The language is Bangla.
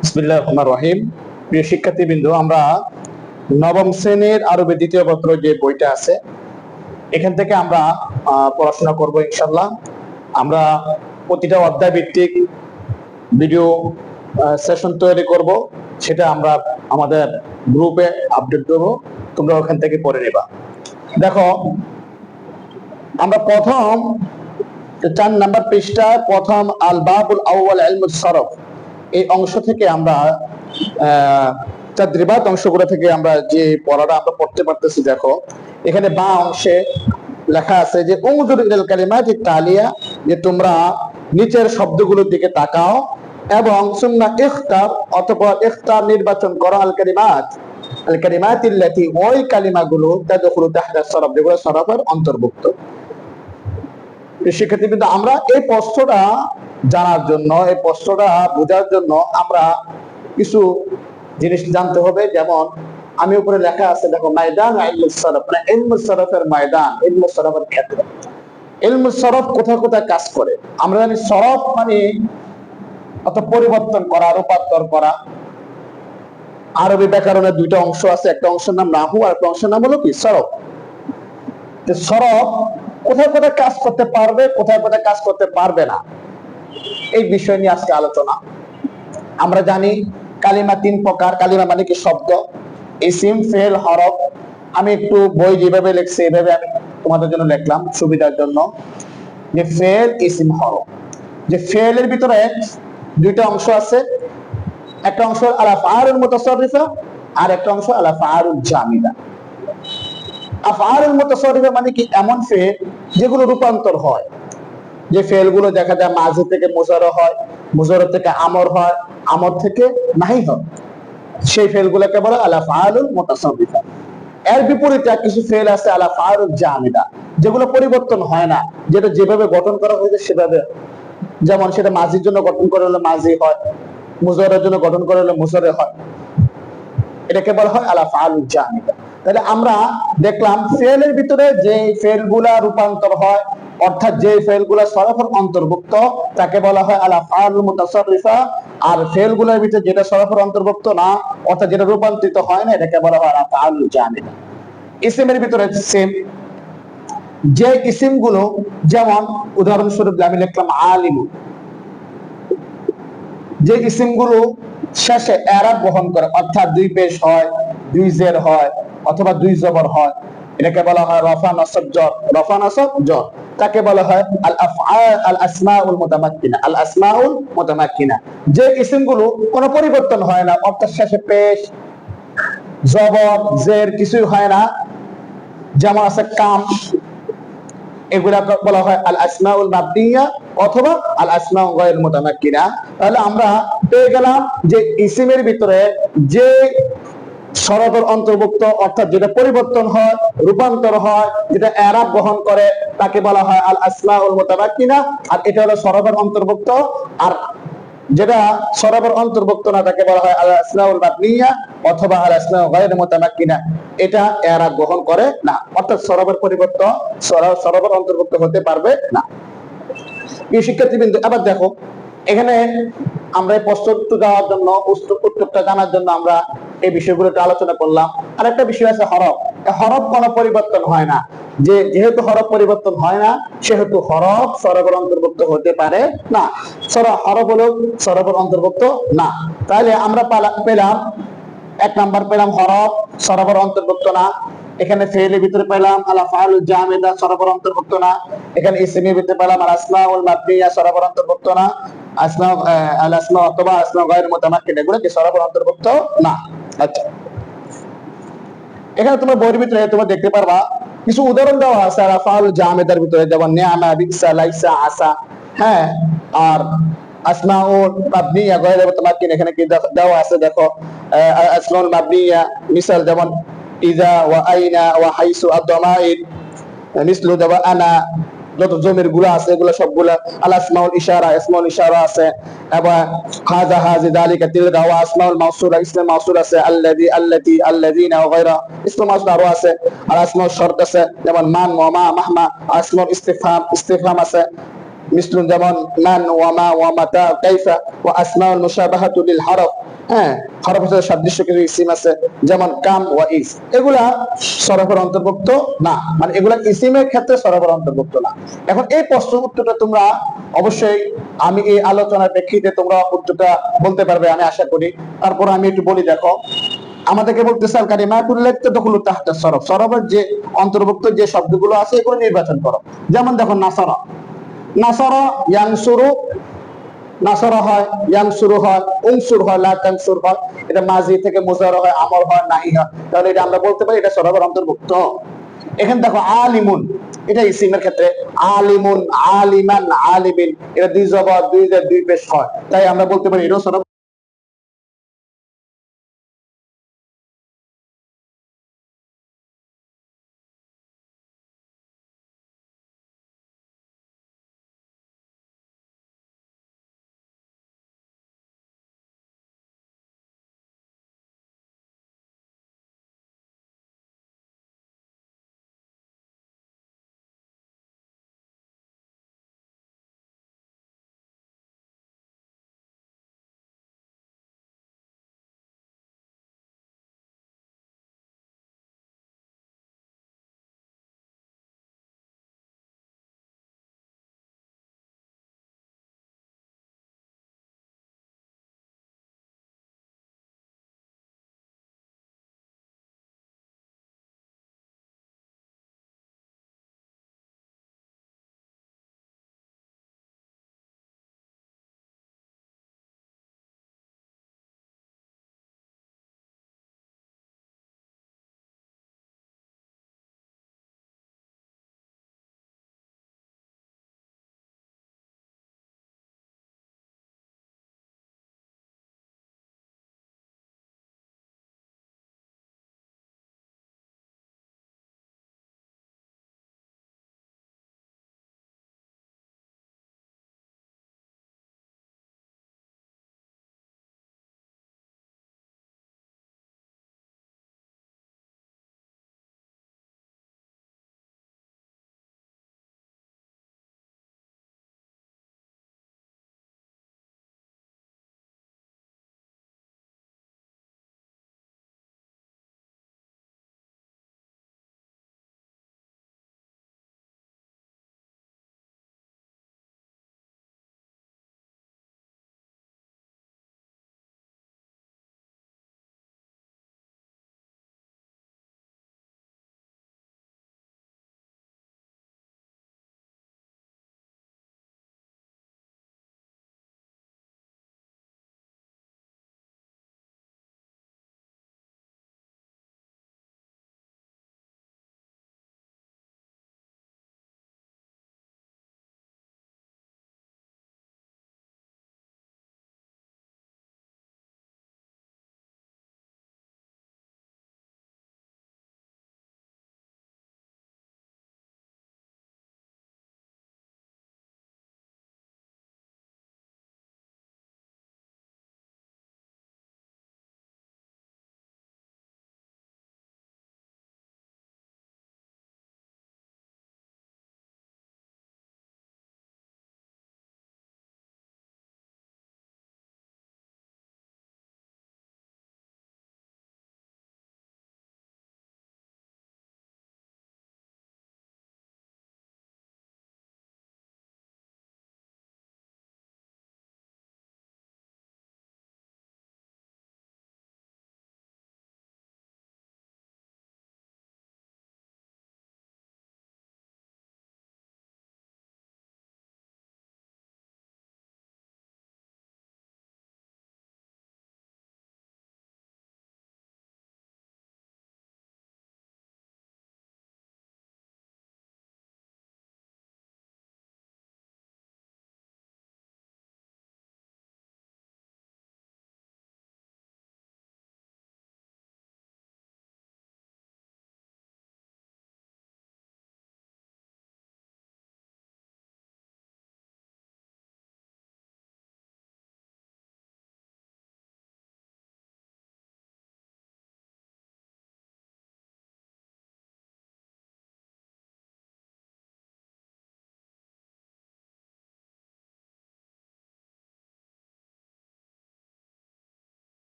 বিসমিল্লাহির রহমানির রহিম। প্রিয় শিক্ষার্থীবৃন্দ, আমরা নবম শ্রেণীর আরবি দ্বিতীয় পত্র যে বইটা আছে এখান থেকে আমরা পড়াশোনা করব ইনশাআল্লাহ। আমরা প্রতিটা অধ্যায় ভিত্তিক ভিডিও সেশন তৈরি করব, সেটা আমরা আমাদের গ্রুপে আপডেট দেব, তোমরা ওখান থেকে পড়ে নেবা। দেখো, আমরা প্রথম 4 নাম্বার পৃষ্ঠা প্রথম আল বাবুল আউয়াল ইলমুস সরফ এই অংশ থেকে আমরা তাদরিবাত অংশগুলো থেকে আমরা যে পড়াটা আমরা পড়তে পারতেছি। দেখো, এখানে বা অংশে লেখা আছে যে উনজুর ইলাল কালিমাতিত তালিয়া, যে তোমরা নিচের শব্দগুলোর দিকে তাকাও এবং সুম্মা ইখতার, অতঃপর ইখতার নির্বাচন করো আল কালিমাতিল্লাতি, ওই কালিমাগুলো তাদখুলু তাহতা সরফ, যেগুলো সরফের অন্তর্ভুক্ত। শিক্ষার্থীবৃন্দ, আমরা এই প্রশ্নটা জানার জন্য, এই প্রশ্নটা বোঝার জন্য আমরা কিছু জিনিস জানতে হবে। যেমন আমি উপরে লেখা আছে, দেখো, ময়দান ইলমুস সরফ, মানে ইলমুস সরফের ময়দান, ইলমুস সরফের ক্ষেত্র। ইলমুস সরফ কোথায় কোথায় কাজ করে? আমরা জানি সরফ মানে অত পরিবর্তন করা, রূপান্তর করা। আরবি ব্যাকরণের দুইটা অংশ আছে, একটা অংশের নাম নাহু আর একটা অংশের নাম হলো কি সরফ। সরফ কোথায় কোথায় কাজ করতে পারবে, কোথায় কোথায় কাজ করতে পারবে না, এই বিষয় নিয়ে আজকে আলোচনা। আমরা জানি কালিমা 3 প্রকার। কালিমা মানে কি? শব্দ, ইসিম, ফেল, হরফ। আমি একটু বই যেভাবে লিখছি এভাবে আমি তোমাদের জন্য লিখলাম সুবিধার জন্য, যে ফেল, ইসিম, হরফ। যে ফেলের ভিতরে দুইটা অংশ আছে, একটা অংশ আল আফআলুল মুতাসাররিফা আর একটা অংশ আল আফআলুল জামিদা। আফআলুল মুতাসাররিফা মানে কি? এমন ফেল যেগুলো রূপান্তর হয়, যে ফেলগুলো দেখা যায় মাজি থেকে মুজারর হয়, মুজারর থেকে আমর হয়, আমর থেকে নাহি হয়, সেই ফেলগুলোকে বলে আল আফআলুল মুতাসাররিফা। এর বিপরীতে কিছু ফেল আছে আল আফআলুল জামিদা, যেগুলো পরিবর্তন হয় না, যেটা যেভাবে গঠন করা হয়েছে সেভাবে। যেমন সেটা মাজির জন্য গঠন করা হলে মাজি হয়, মুজাররের জন্য গঠন করা হলে মুজাররে হয়, এটাকে বলা হয় আল আফআলুল জামিদা। তাহলে আমরা দেখলাম ফেলের ভিতরে যে ফেলগুলা রূপান্তর হয়, অর্থাৎ যে ফেলগুলা সরফের অন্তর্ভুক্ত, তাকে বলা হয় আল আফআলুল মুতাসাররিফা। আর ফেলগুলোর ভিতরে যেটা সরফের অন্তর্ভুক্ত না, অর্থাৎ যেটা রূপান্তরিত হয় না, এটাকে বলা হয় আল আফআলুল জামিদা। ইসিমের ভিতরে সেম, যে ইসিমগুলো, যেমন উদাহরণস্বরূপ আমি লিখলাম আলিমু, যে ইসিমগুলো শেষে এরাব বহন করে, অর্থাৎ 2 পেশ হয়, 2 জের হয় অথবা 2 জবর হয়, এটাকে বলা হয় রফা নসব জর, রফা নসব জর। তাকে বলা হয় আল আফআল আল আসমাউল মুতামাক্কিনা, আল আসমাউল মুতামাক্কিনা। যে ইসিমগুলো কোনো পরিবর্তন হয় না, অর্থাৎ শেষে পেশ, জবর, জের কিছুই হয় না, যেমন আছে কাম, এগুলা বলা হয় আল আসমাউল মাবনিয়া অথবা আল আসমাউ গায়রুল মুতামাক্কিনা। তাহলে আমরা পেয়ে গেলাম যে ইসিমের ভিতরে যে সরফের অন্তর্ভুক্ত, অর্থাৎ যেটা পরিবর্তন হয়, রূপান্তর হয়, যেটা এরাব বহন করে, তাকে বলা হয় আল আসমাউল মুতামাক্কিনা। আর এটা হলো সরফের অন্তর্ভুক্ত। আর যেটা সরফের অন্তর্ভুক্ত না, তাকে বলা হয় আল আসমাউল মাবনিয়া অথবা আল আসমাউ গায়রুল মুতামাক্কিনা। এটা এরাব বহন করে না, অর্থাৎ সরফের পরিবর্তন, সরফের অন্তর্ভুক্ত হতে পারবে না। এই শিক্ষার্থীবৃন্দ, আবার দেখো, এখানে আমরা এই প্রশ্নটা দেওয়ার জন্য, উত্তরটা জানার জন্য আমরা এই বিষয়গুলো আলোচনা করলাম। আর একটা বিষয় আছে হরফ। হরফ কোনো পরিবর্তন হয় না, যেহেতু হরফ পরিবর্তন হয় না, সেহেতু হরফ সরফের অন্তর্ভুক্ত হতে পারে না। হরফ হলো সরফের অন্তর্ভুক্ত না। তাহলে আমরা পেলাম 1 নাম্বার পেলাম হরফ সরফের অন্তর্ভুক্ত না। এখানে ফেলের ভিতরে পেলাম আল আফআলুল জামিদা, সরফের অন্তর্ভুক্ত না। এখানে ইসমের ভিতরে পেলাম আল আসমাউল মাবনিয়া, সরফের অন্তর্ভুক্ত না। আল আসমা অথবা আসমাউ গায়রুল মুতামাক্কিনা, এগুলো কি সরফের অন্তর্ভুক্ত না। আচ্ছা, এখানে তোমরা বইয়ের ভিতরে তোমরা দেখতে পারবা কিছু উদাহরণ দেওয়া আছে আল আফআলুল জামিদার ভিতরে, যেমন নিআমা, বিসা, লাইসা, আসা। হ্যাঁ, আর আসমাউল মাবনিয়া গায়রুল মুতামাক্কিনা এখানে কি দেওয়া আছে? দেখো, আসমাউল মাবনিয়া মিসাল যেমন ইজা ওয়া আইনা ওয়া হাইসু আদ-দামাইর, মিসলু দেওয়া আনা, যত জমির গুলো আছে এগুলো সবগুলা। আল আসমাউল ইশারা, ইসমুল ইশারা আছে, এবং হাযা হাযি যালিকা তিলকা, ওয়া আসমাউল মাউসুলা, ইসমে মাউসুল আছে, আল্লাযী, আল্লাতী, আল্লাযীনা ওয়া গায়রা, ইসমে মাউসুল আরো আছে। আর আসমাউল শর্ত আছে, যেমন মান, ওয়া মা, মাহমা। আসমাউল ইস্তিফহাম, ইস্তিফহাম আছে, মিসলুন যেমন মান ওয়া মা ওয়া মাতা কাইফা ওয়া আসমাউল মুশাবাহাতু লিল হরফ, হ্যাঁ হরফের সাথে সাদৃশ্য কিছু ইসিম আছে যেমন কাম ওয়া ইস, এগুলা সরফের অন্তর্ভুক্ত না, মানে এগুলা ইসিমের ক্ষেত্রে সরফের অন্তর্ভুক্ত না। এখন এই প্রশ্ন উত্তরটা তোমরা অবশ্যই আমি এই আলোচনার প্রেক্ষিতে তোমরা উত্তরটা বলতে পারবে আমি আশা করি। তারপর আমি একটু বলি, দেখো আমাদেরকে বলতেছে আল কালিমাতুল লাতী তাদখুলু তাহতা সরফ, সরফের যে অন্তর্ভুক্ত যে শব্দগুলো আছে এগুলো নির্বাচন করো। যেমন দেখো নাসারা, নাসারা ইয়ানসুরু, নাসারা হয়, ইয়ানসুরু হয়, উনসুর হয়, লা তানসুর হয়, এটা মাজি থেকে মুজারা হয়, আমর হয়, নাহি হয়, তাহলে এটা আমরা বলতে পারি এটা সরফের অন্তর্ভুক্ত। এখানে দেখো আলিমুন, এটা ইসিমের ক্ষেত্রে আলিমুন, আলিমান, আলিমিন, এটা দুই জবর দুই পেশ হয়, তাই আমরা বলতে পারি এটাও সরফ